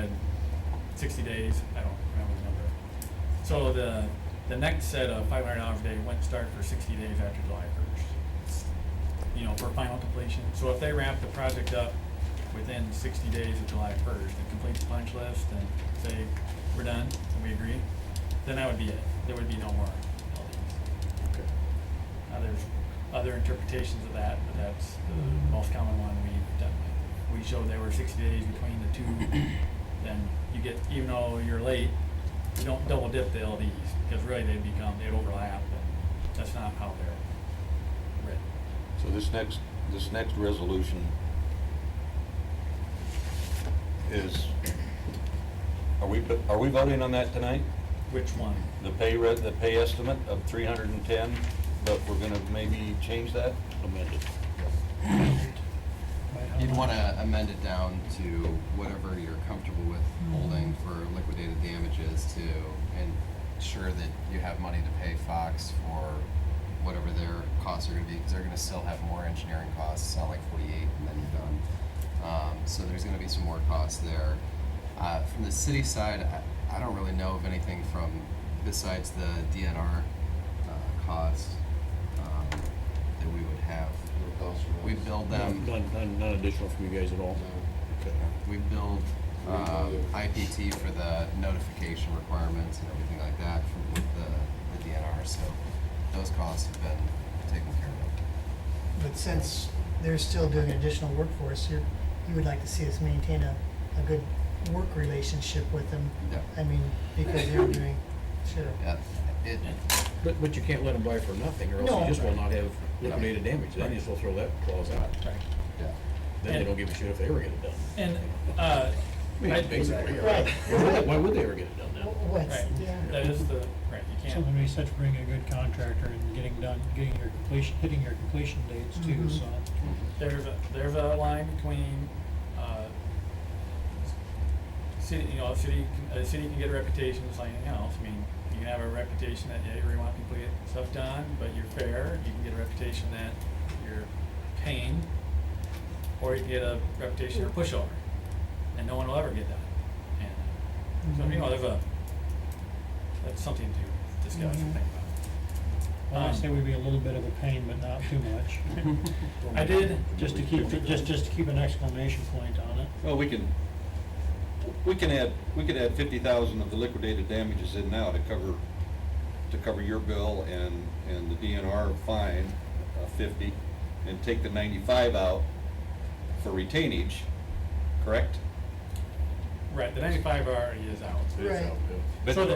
said 60 days, I don't remember the number. So the next set of $500 a day went start for 60 days after July 1st. You know, for final completion. So if they wrap the project up within 60 days of July 1st and complete the punch list and say, we're done, and we agree, then that would be it. There would be no more LDs. Okay. Now there's other interpretations of that, but that's the most common one we've done. We showed there were 60 days between the two, then you get, even though you're late, you don't double dip the LDs, because really they'd overlap, and that's not how they're written. So this next resolution is, are we voting on that tonight? Which one? The pay estimate of 310, but we're gonna maybe change that? Amend it. You'd want to amend it down to whatever you're comfortable with holding for liquidated damages to ensure that you have money to pay Fox for whatever their costs are going to be, because they're going to still have more engineering costs. It's not like 48 and then you're done. So there's going to be some more costs there. From the city side, I don't really know of anything from, besides the DNR cost that we would have. We build them. None additional from you guys at all? Okay. We build IPT for the notification requirements and everything like that with the DNR, so those costs have been taken care of. But since they're still doing additional work for us, you would like to see us maintain a good work relationship with them. Yeah. I mean, because they're doing, sure. Yeah, But you can't let them buy for nothing, or else No. you just will not have liquidated damage. Then you just will throw that clause out. Right. yeah. Then they don't give a shit if they ever get it done. And, I mean, basically, Right. Why would they ever get it done now? What's, right, yeah. that is the, right, you So can't. when we said bring a good contractor and hitting your completion dates too, Mhm. so. There's a line between, city, you know, a city can get a reputation just like anything else. I mean, you can have a reputation that, yeah, you really want people to get stuff done, but you're fair. You can get a reputation that you're paying, or you can get a reputation you're a pushover, and no one will ever get that. And so, you know, that's something to discuss and think about. Well, I say we'd be a little bit of a pain, but not too much. I did. Just to keep an exclamation point on it. Well, we could add 50,000 of the liquidated damages in now to cover your bill and the DNR fine, 50, and take the 95 out for retainage, correct? Right, the 95 already is out. Right. But- So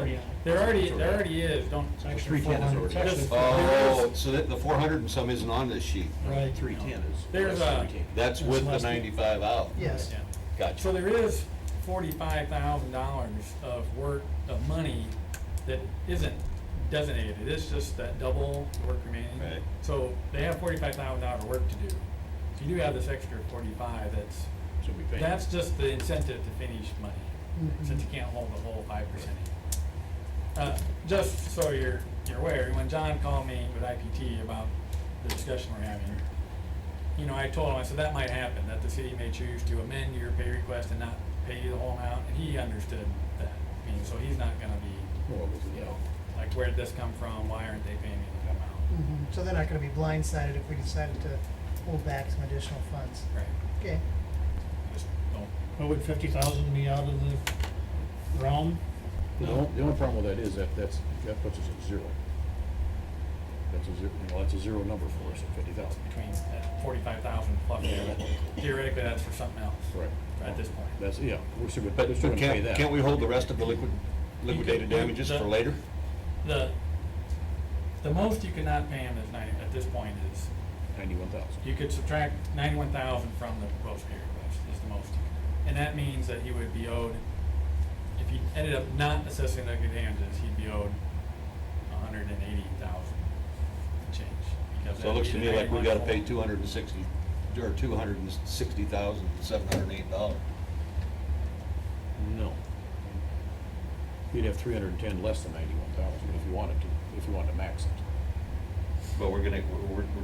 there already is, don't. It's actually 310 is 400. already- It's actually Oh, so that the 400 and some isn't on this sheet. Right. 310 is. There's less than a- retained. That's with the less than- 95 out. Yes. Yeah. Gotcha. So there is $45,000 of money that isn't designated. It's just that double work remaining. Right. So they have $45,000 work to do. So you do have this extra 45 Should be paying. that's just the incentive to finish money, Mhm. since you can't hold the whole 5%. Just so you're aware, when John called me with IPT about the discussion we're having, you know, I told him, I said, that might happen, that the city may choose to amend your pay request and not pay you the whole amount, and he understood that. I mean, so he's not gonna be, Well, you know, like, where did this come from, why aren't they paying me the amount? Mhm. So they're not gonna be blindsided if we decided to hold back some additional funds. Right, Okay. just don't. Well, would 50,000 be out of the realm? No, the only problem with that is that puts us at zero. That's a zero, that's a zero number for us at 50,000. Between that 45,000 plus there, but theoretically, that's for something else. Right. At this point. That's, yeah, we're still, But we're still gonna pay that. can't we hold the rest of the liquidated damages for later? The most you cannot pay him is at this point is, 91,000. you could subtract 91,000 from the proposed pay request is the most you can. And that means that he would be owed, if he ended up not assessing the damages, he'd be owed 180,000 and change. Because So it looks to that'd me be like we gotta pay 91. $260,708. No. You'd have 310 less than 91,000 if you wanted to max it. But we're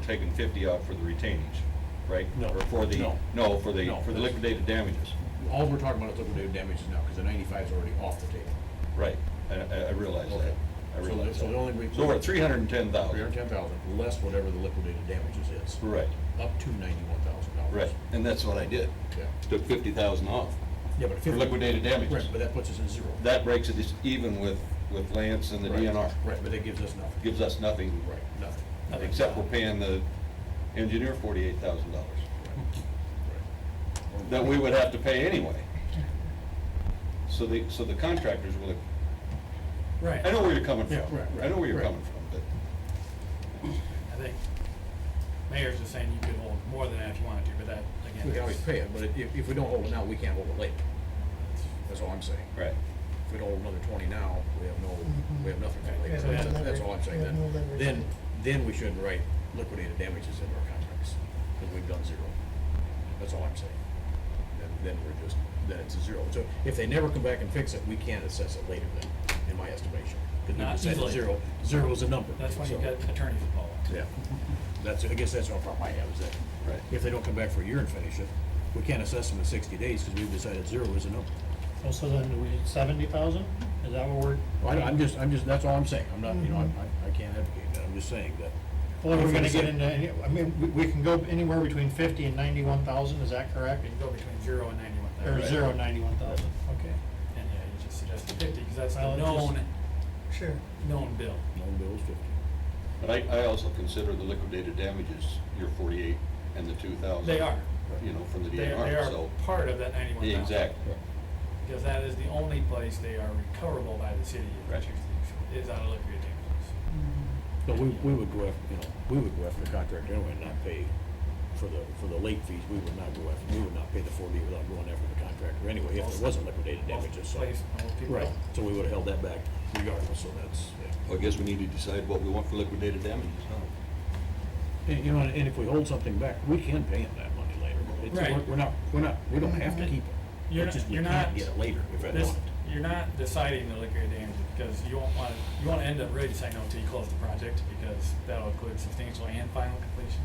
taking 50 out for the retainage, right? No. Or for the, No. no, for the No. liquidated damages. all we're talking about is liquidated damages now, because the 95 is already off the table. Right, I realize Okay. that. I So realize so that. the only. So we're at 310,000. 310,000, less whatever the liquidated damages is. Right, Up to $91,000. right, and that's what I did. Yeah. Took 50,000 off Yeah, but for 50. liquidated damages. Right, but that puts us in zero. That breaks it even with Lance and the Right. DNR. Right, but that gives us nothing. Gives us nothing, Right, nothing. Nothing. except we're paying the engineer $48,000 that we would have to pay anyway. So the contractors will, Right. I know where you're coming from. Yeah, right, right, I know where you're right. coming from, but. I think Mayor's just saying you could hold more than that if you wanted to, but that, again. We can always is- pay it, but if we don't hold it now, we can't hold it later. That's all I'm saying. Right. If we don't hold another 20 now, we have nothing for later. Yeah, So we have that's leverage. all I'm saying. We have no leverage. Then we shouldn't write liquidated damages into our contracts, because we've done zero. That's all I'm saying. Then it's a zero. So if they never come back and fix it, we can't assess it later then, in my estimation. Because Not we said easily. zero is a number. That's why So, you got attorneys involved. Yeah. I guess that's our problem I have, is that Right. if they don't come back for a year and finish it, we can't assess them in 60 days, because we've decided zero is a number. Oh, so then we did 70,000? Is that what we're? Well, I'm just, that's all I'm saying. I'm not, I can't advocate that. I'm just saying that. Well, if we're gonna If get we into, I mean, we can go anywhere between 50 and 91,000, is that correct? You can go between 0 and 91. Or Right. 0 and 91,000, okay. And yeah, you just suggested 50, because that's Well, the it just- known, Sure. known bill. No bill's 50. But I also consider the liquidated damages, your 48 and the 2,000. They are. You know, from the They DNR, are so. part of that 91,000. Exactly. Because that is the only place they are recoverable by the city, if Right. they choose to, is out of liquidated damages. But we would go after, we would go after the contractor anyway and not pay for the late fees. We would not pay the 40 without going after the contractor anyway, if there wasn't liquidated damages, so. Most people Right, don't. so we would've held that back regardless, so that's, yeah. Well, I guess we need to decide what we want for liquidated damages, huh? And if we hold something back, we can pay them that money later. Right. We don't have to keep it. You're It's just we you're can't not. get it later if I this- want it. You're not deciding the liquidated damages, because you won't end up really deciding until you close the project, because that'll include substantial and final completion.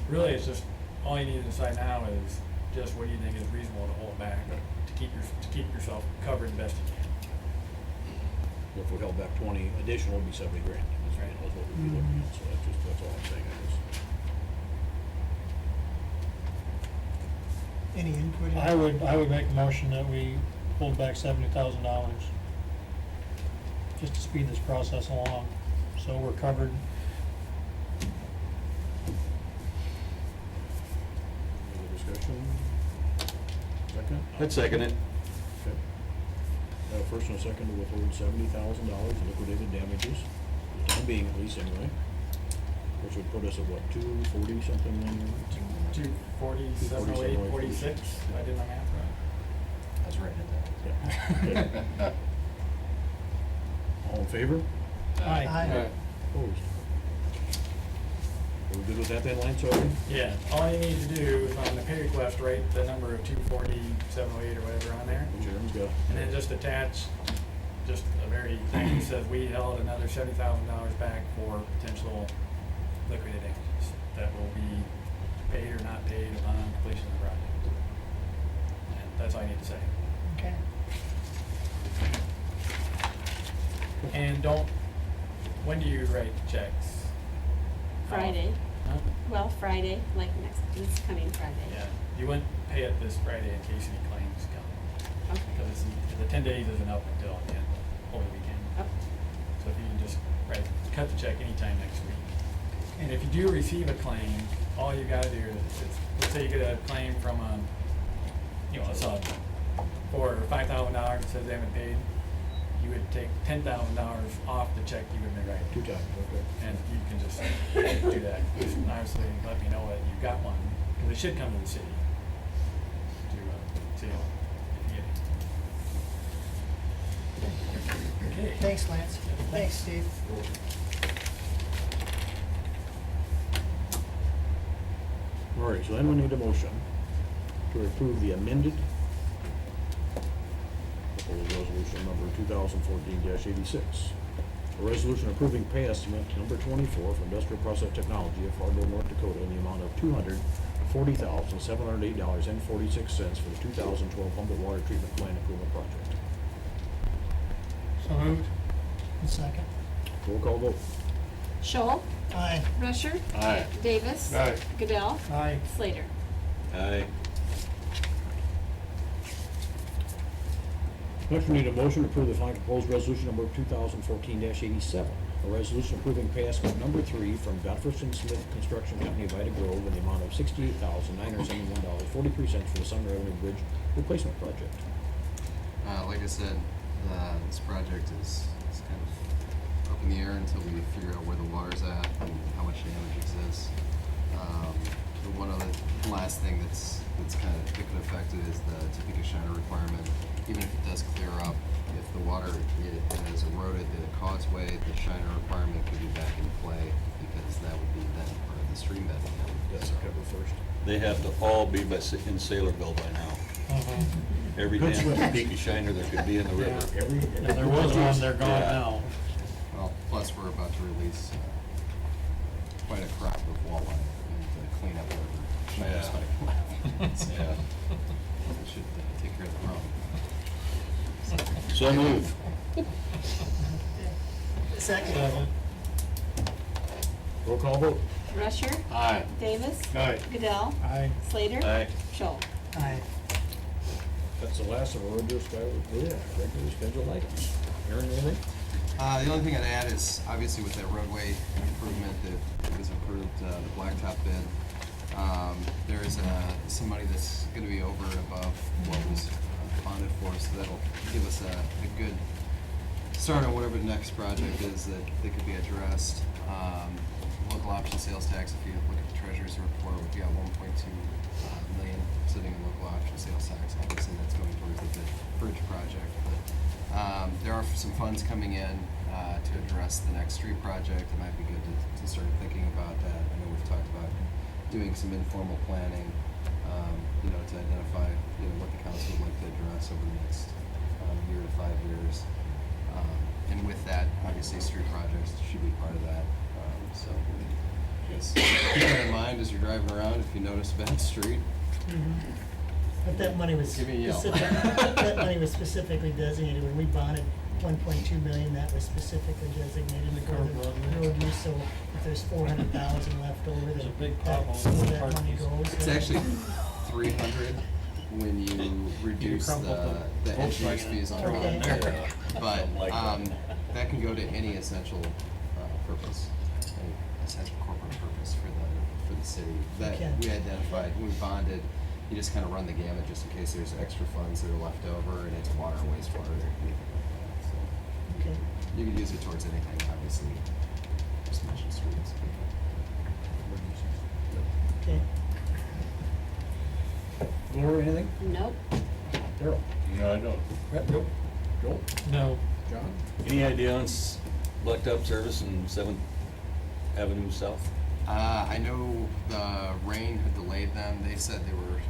Really, it's just, all you need to decide now is just what do you think is reasonable to hold back, to keep yourself covered the best you can. If we held back 20 additional, it'd be 70 grand. That's right. That's what we'd be looking at, so that's all I'm saying, I guess. Any input? I would make a motion that we hold back $70,000, just to speed this process along, so we're covered. Any other discussion? Second? I'd second it. Okay. First and a second to withhold $70,000 in liquidated damages, for the time being at least anyway, which would put us at what, 240 something then? 240, 708, 46, if I did my math right. That's right. Yeah. Okay. All in favor? Aye. Opposed? Are we good with that then, Lance, already? Yeah, all you need to do is on the pay request, write the number of 240, 708 or whatever on there. Chairman's got. And then just attach just a very thing that says we held another $70,000 back for potential liquidated damages that will be paid or not paid upon completion of the project. And that's all you need to say. Okay. And when do you write checks? Friday. Huh? Well, Friday, like this coming Friday. Yeah, you wouldn't pay it this Friday in case any claims come. Okay. Because the 10 days isn't up until the end of Holy Weekend. Okay. So if you can just cut the check anytime next week. And if you do receive a claim, all you gotta do is, let's say you get a claim from a sub for $5,000 that says they haven't paid, you would take $10,000 off the check you would be writing. 2 times, okay. And you can just do that. Just obviously let me know that you've got one, because it should come to the city to see if you get it. Okay. Thanks, Lance. Thanks, Steve. All right, so then we need a motion to approve the amended proposed resolution number 2014-86. A resolution approving pay estimate number 24 for Industrial Process Technology of Fargo, North Dakota in the amount of $40,708.46 for the 2012 Humboldt Water Treatment Plant Improvement Project. So moved. And second. Roll call vote. Scholl, Aye. Rusher, Aye. Davis. Aye. Goodell, Aye. Slater. Aye. Next, we need a motion to approve the following proposed resolution number 2014-87. A resolution approving pay estimate number 3 from Godfrey Smith Construction Company of Ida Grove in the amount of $68,971.43 for the Sumner Avenue Bridge Replacement Project. Like I said, this project is kind of up in the air until we figure out where the water's at and how much damage exists. The one other last thing that could affect it is the Topeka Shiner requirement. Even if it does clear up, if the water has eroded the causeway, the Shiner requirement could be back in play because that would be then part of the stream bed. That's covered first. They have to all be in Saylorville by now. Every Good damn swimmers. Topeka Shiner there could be in the river. Yeah, there was one, they're gone Yeah. now. Well, plus we're about to release quite a crop of walleye and clean up whatever Shiner's Yeah. left. So, Yeah. we should take care of the problem. So move. Second. Second. Roll call vote. Rusher, Aye. Davis. Aye. Goodell, Aye. Slater. Aye. Scholl. Aye. That's the last of our regular scheduled items. Aaron, anything? The only thing I'd add is, obviously with that roadway improvement that was approved, the blacktop bid, there is some money that's gonna be over and above what was bonded for, so that'll give us a good start on whatever the next project is that could be addressed. Local option sales tax, if you look at the treasurer's report, we've got 1.2 million sitting in local option sales tax. Obviously, that's going towards the bridge project, but there are some funds coming in to address the next street project. It might be good to start thinking about that. I know we've talked about doing some informal planning, to identify, what the council would like to address over the next year to 5 years. And with that, obviously, street projects should be part of that. So, just keep that in mind as you're driving around. If you notice a bad street, But that money was Give me a yell. that money was specifically designated, when we bonded 1.2 million, that was specifically designated to go to road use, so if there's 400,000 left over, There's a then big that's pothole where in that money Parkview. goes. it's actually 300 when you reduce crumple the the entry Volkswagen fees on throw it in top. there. But Like that. that can go to any essential purpose, any essential corporate purpose for the city. That Okay. we identified, when we bonded, you just kind of run the gamut just in case there's extra funds that are left over and it's water, wastewater, or anything like that. So Okay. you could use it towards anything, obviously, just mention streets. Okay. Laura, anything? Nope. Daryl? No, I don't. Brett? Nope. Joel? No. John? Any idea on blacktop service in 7th Avenue South? I know the rain had delayed them. They said they were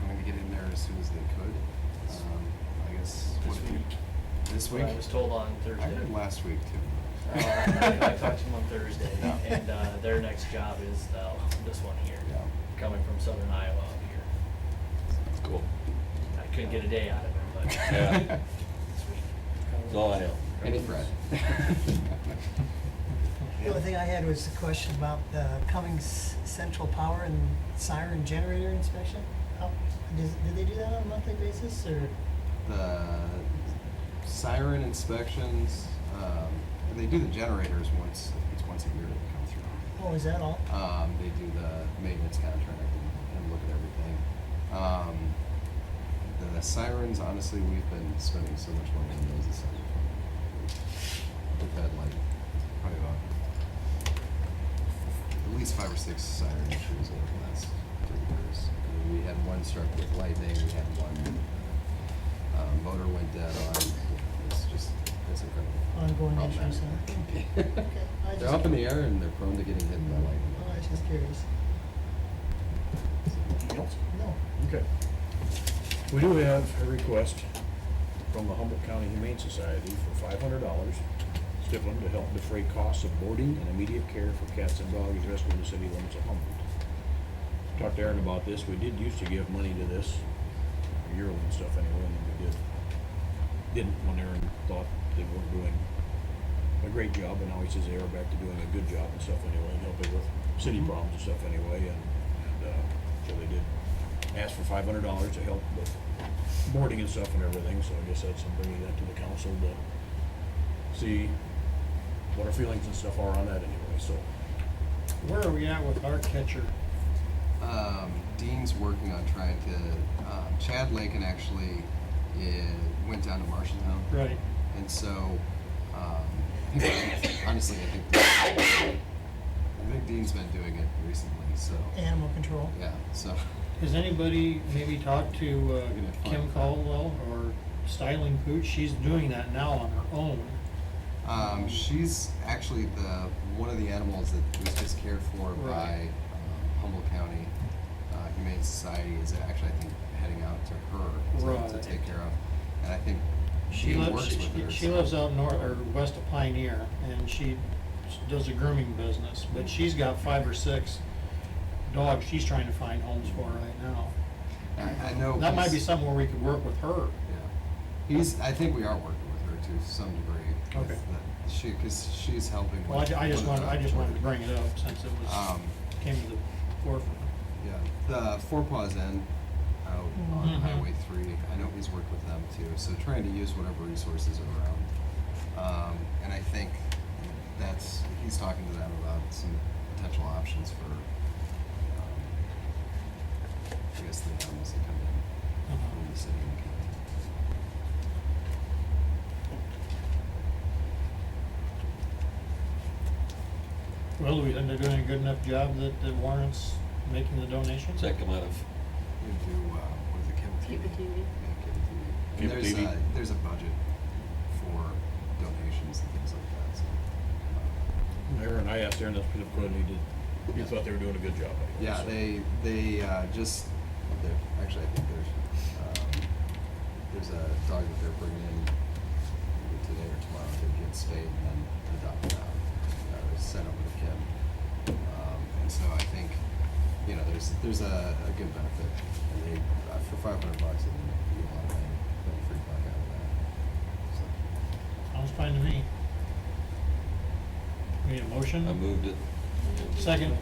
going to get in there as soon as they could. I guess This week. This What week. I was told on Thursday. I heard last week too. I talked to them on Thursday, Yeah. and their next job is this one here, Yeah. coming from southern Iowa up here. Cool. I couldn't get a day out of him, but Yeah. sweet. That's all I know. Any Fred. The only thing I had was a question about the Cummings Central Power and Siren Generator inspection. Do they do that on a monthly basis, or? The siren inspections, they do the generators once a year that come through. Oh, is that all? They do the maintenance contract and look at everything. The sirens, honestly, we've been spending so much money on those this summer. We've had probably about at least 5 or 6 siren issues over the last 3 years. I mean, we had one struck with lightning, we had one motor went dead on. It's incredible. Ongoing issues, Problematic. huh? Okay. They're up in the air and they're prone to getting hit by lightning. Oh, I was just curious. Anything else? No. Okay. We do have a request from the Humboldt County Humane Society for $500, Stiflin, to help defray costs of boarding and immediate care for cats and dogs rescued in the city limits of Humboldt. talked to Aaron about this, we did used to give money to this yearly and stuff anyway, and then we didn't when Aaron thought they weren't doing a great job, and now he says they are back to doing a good job and stuff anyway, and helping with city problems and stuff anyway, and so they did ask for $500 to help with boarding and stuff and everything, so I guess that's, I'm bringing that to the council to see what our feelings and stuff are on that anyway, so. Where are we at with our catcher? Dean's working on trying to, Chad Lakin actually went down to Marshalltown. Right. And so, honestly, I think Dean's been doing it recently, so, Animal control. yeah, so. Has anybody maybe talked to Gonna find Kim out. Caldwell or Styling Pooch? She's doing that now on her own. She's actually one of the animals that was just cared for by Right. Humboldt County Humane Society is actually, I think, heading out to her to Right. take care of. And I think She Dean lives, works with her. she so- lives out north, or west of Pioneer, and she does a grooming business, but she's got 5 or 6 dogs she's trying to find homes for right now. I know. That might be he's- something where we could work with her. Yeah. I think we are working with her to some degree. with Okay. Because she's helping with. Well, I just one of wanted, the- I just wanted to bring it up since it was, came to the forefront. Yeah, the Four Paws Inn out on Mhm. Highway 3, I know he's worked with them too, so trying to use whatever resources are around. And I think he's talking to them about some potential options for, I guess the animals that come in from the city and county. Well, we think they're doing a good enough job that warrants making the donation? Does that come out of? We do, what is it, Cable TV? Cable TV. Yeah, Cable TV. And Cable there's TV. there's a budget for donations and things like that, so. Aaron, I asked Aaron this because he thought they were doing a good job. I Yeah, guess. they actually, I think there's a dog that they're bringing in either today or tomorrow to get spayed and then adopted out, or sent over to Kim. And so I think, there's a good benefit, and they, for $500, they can get a lot of free buck out of that, so. Sounds fine to me. We need a motion? I moved it. Second.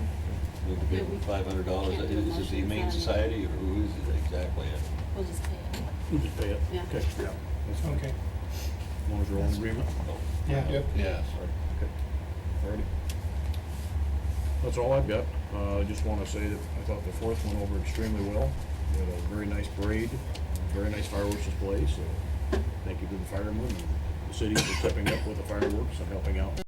Moved to give them $500. Can't do a Is it the motion Humane without it. Society or who is it exactly? We'll just pay it. We'll just pay it. Yeah. Okay. Yeah. That's fine. Okay. As long as we're all in agreement. Yeah. Yep. Yeah. Okay. Alrighty. That's all I've got. I just wanna say that I thought the 4th went over extremely well. We had a very nice parade, very nice fireworks display, so thank you to the firemen and the city for stepping up with the fireworks and helping out.